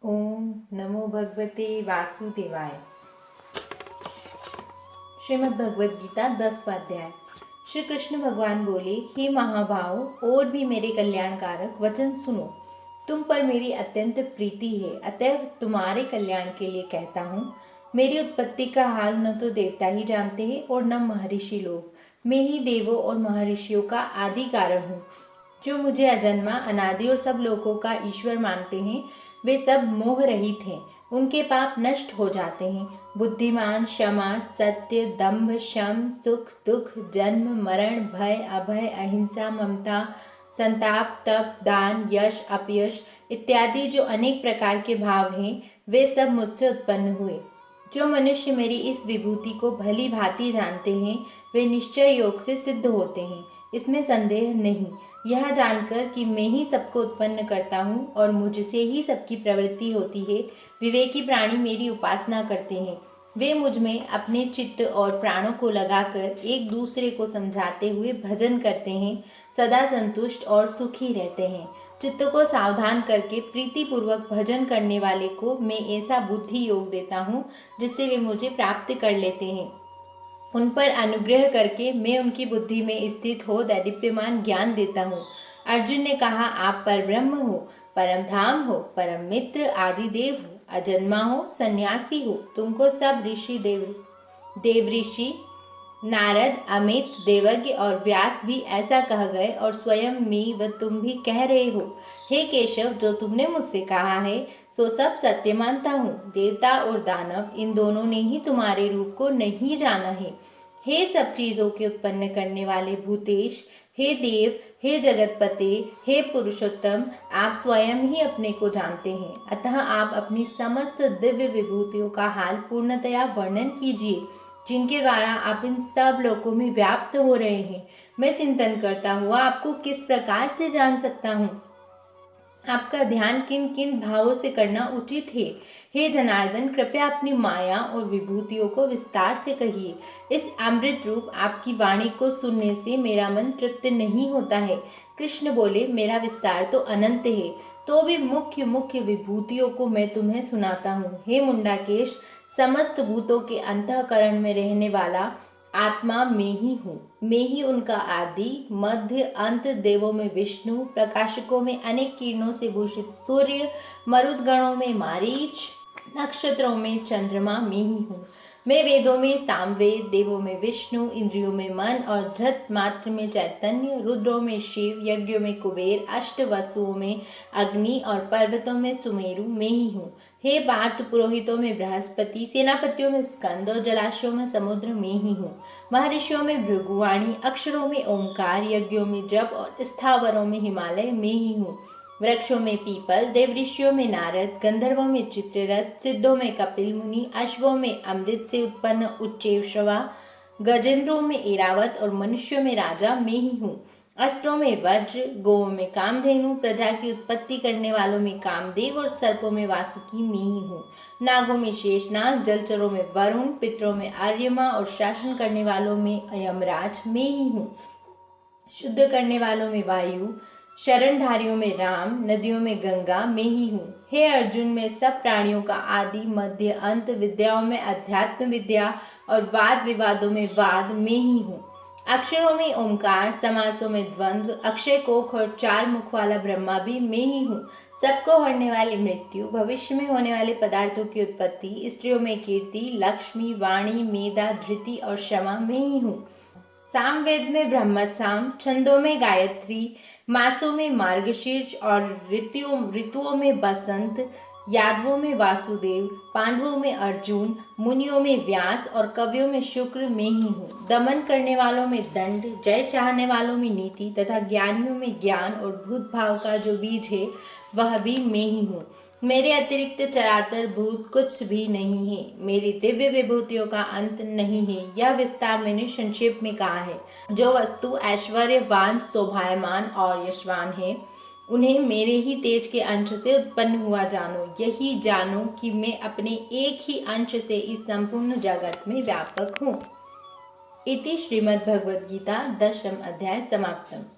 ओम नमो भगवते वासुदेवाय। श्रीमद् भगवद गीता 10वां अध्याय। श्री कृष्ण भगवान बोले, हे महाभाव, और भी मेरे कल्याणकारक वचन सुनो। तुम पर मेरी अत्यंत प्रीति है, अतः तुम्हारे कल्याण के लिए कहता हूँ। मेरी उत्पत्ति का हाल न तो देवता ही जानते हैं और न महर्षि लोग। मैं ही देवों और महर्षियों का आदि कारण हूँ। जो मुझे अजन्मा, अनादि और सब लोगों का ईश्वर मानते हैं, वे सब मोह रहित हैं। उनके पाप नष्ट हो जाते हैं। बुद्धिमान, क्षमा, सत्य, दंभ, शम, सुख, दुख, जन्म, मरण, भय, अभय, अहिंसा, ममता, संताप, तप, दान, यश, अपयश इत्यादि जो अनेक प्रकार के भाव हैं, वे सब मुझसे उत्पन्न हुए। जो मनुष्य मेरी इस विभूति को भली भांति जानते हैं, वे निश्चय योग से सिद्ध होते हैं, इसमें संदेह नहीं। यह जानकर कि मैं ही सबको उत्पन्न करता हूँ और मुझसे ही सबकी प्रवृत्ति होती है, विवेकी प्राणी मेरी उपासना करते हैं। वे मुझ में अपने चित्त और प्राणों को लगाकर एक दूसरे को समझाते हुए भजन करते हैं, सदा संतुष्ट और सुखी रहते हैं। चित्त को सावधान करके प्रीतिपूर्वक भजन करने वाले को मैं ऐसा बुद्धि योग देता हूँ जिससे वे मुझे प्राप्त कर लेते हैं। उन पर अनुग्रह करके मैं उनकी बुद्धि में स्थित हो दैदीप्यमान ज्ञान देता हूँ। अर्जुन ने कहा, आप परब्रह्म हो, परम धाम हो, परम मित्र, आदि देव हो, अजन्मा हो, सन्यासी हो। तुमको सब ऋषि देव ऋषि नारद, अमित, देवज्ञ और व्यास भी ऐसा कह गए और स्वयं मैं व तुम भी कह रहे हो। हे केशव, जो तुमने मुझसे कहा है सो सब सत्य मानता हूँ। देवता और दानव इन दोनों ने ही तुम्हारे रूप को नहीं जाना है। हे सब चीजों के उत्पन्न करने वाले भूतेश, हे देव, हे जगतपते, हे पुरुषोत्तम, आप स्वयं ही अपने को जानते हैं। अतः आप अपनी समस्त दिव्य विभूतियों का हाल पूर्णतया वर्णन कीजिए, जिनके द्वारा आप इन सब लोकों में व्याप्त हो रहे हैं। मैं चिंतन करता हुआ आपको किस प्रकार से जान सकता हूँ? आपका ध्यान किन किन भावों से करना उचित है? हे जनार्दन, कृपया अपनी माया और विभूतियों को विस्तार से कहिए। इस अमृत रूप आपकी वाणी को सुनने से मेरा मन तृप्त नहीं होता है। कृष्ण बोले, मेरा विस्तार तो अनंत है, तो भी मुख्य मुख्य विभूतियों को मैं तुम्हें सुनाता हूँ। हे मुंडाकेश, समस्त भूतों के अंतःकरण में रहने वाला आत्मा मैं ही हूँ। मैं ही उनका आदि, मध्य, अंत, देवों में विष्णु, प्रकाशकों में अनेक किरणों से भूषित सूर्य, मरुदगणों में मारीच, नक्षत्रों में चंद्रमा मैं ही हूँ। मैं वेदों में सामवेद, देवों में विष्णु, इंद्रियों में मन और धृत मात्र में चैतन्य, रुद्रों में शिव, यज्ञों में कुबेर, अष्ट वसुओं में अग्नि और पर्वतों में सुमेरु मैं ही हूँ। हे पार्थ, पुरोहितों में बृहस्पति, सेनापतियों में स्कंद और जलाशयों में समुद्र मैं ही हूँ। महर्षियों में भृगुवाणी, अक्षरों में ओंकार, यज्ञों में जप और स्थावरों में हिमालय मैं ही हूँ। वृक्षों में पीपल, देवऋषियों में नारद, गंधर्वों में चित्ररथ, सिद्धों में कपिल मुनि, अश्वों में अमृत से उत्पन्न उच्चैश्रवा, गजेंद्रों में ऐरावत और मनुष्यों में राजा मैं ही हूँ। अस्त्रों में वज्र, गौओं में कामधेनु, प्रजा की उत्पत्ति करने वालों में कामदेव और सर्पों में वासुकी मैं ही हूँ। नागों में शेषनाग, जलचरों में वरुण, पितरों में आर्यमा और शासन करने वालों में यमराज मैं ही हूँ। शुद्ध करने वालों में वायु, शरणधारियों में राम, नदियों में गंगा मैं ही हूँ। हे अर्जुन, मैं सब प्राणियों का आदि, मध्य, अंत, विद्याओं में अध्यात्म विद्या और वाद विवादों में वाद मैं ही हूँ। अक्षरों में ओंकार, समासों में द्वंद्व, अक्षय कोख और चार मुख वाला ब्रह्मा भी मैं ही हूँ। सबको हरने वाली मृत्यु, भविष्य में होने वाले पदार्थों की उत्पत्ति, स्त्रियों में कीर्ति, लक्ष्मी, वाणी, मेधा, धृति और क्षमा मैं ही हूँ। सामवेद में ब्रह्मसाम, छंदों में गायत्री, मासों में मार्गशीर्ष और ऋतुओं में बसंत, यादवों में वासुदेव, पांडवों में अर्जुन, मुनियों में व्यास और कवियों में शुक्र मैं ही हूँ। दमन करने वालों में दंड, जय चाहने वालों में नीति तथा ज्ञानियों में ज्ञान और भूत भाव का जो बीज है वह भी मैं ही हूँ। मेरे अतिरिक्त चराचर भूत कुछ भी नहीं है। मेरी दिव्य विभूतियों का अंत नहीं है। यह विस्तार मैंने संक्षेप में कहा है। जो वस्तु ऐश्वर्यवान, शोभायमान और यशवान है, उन्हें मेरे ही तेज के अंश से उत्पन्न हुआ जानो। यही जानो कि मैं अपने एक ही अंश से इस संपूर्ण जगत में व्यापक हूँ। इति श्रीमद्भगवद्गीता 10वां अध्याय समाप्तम्।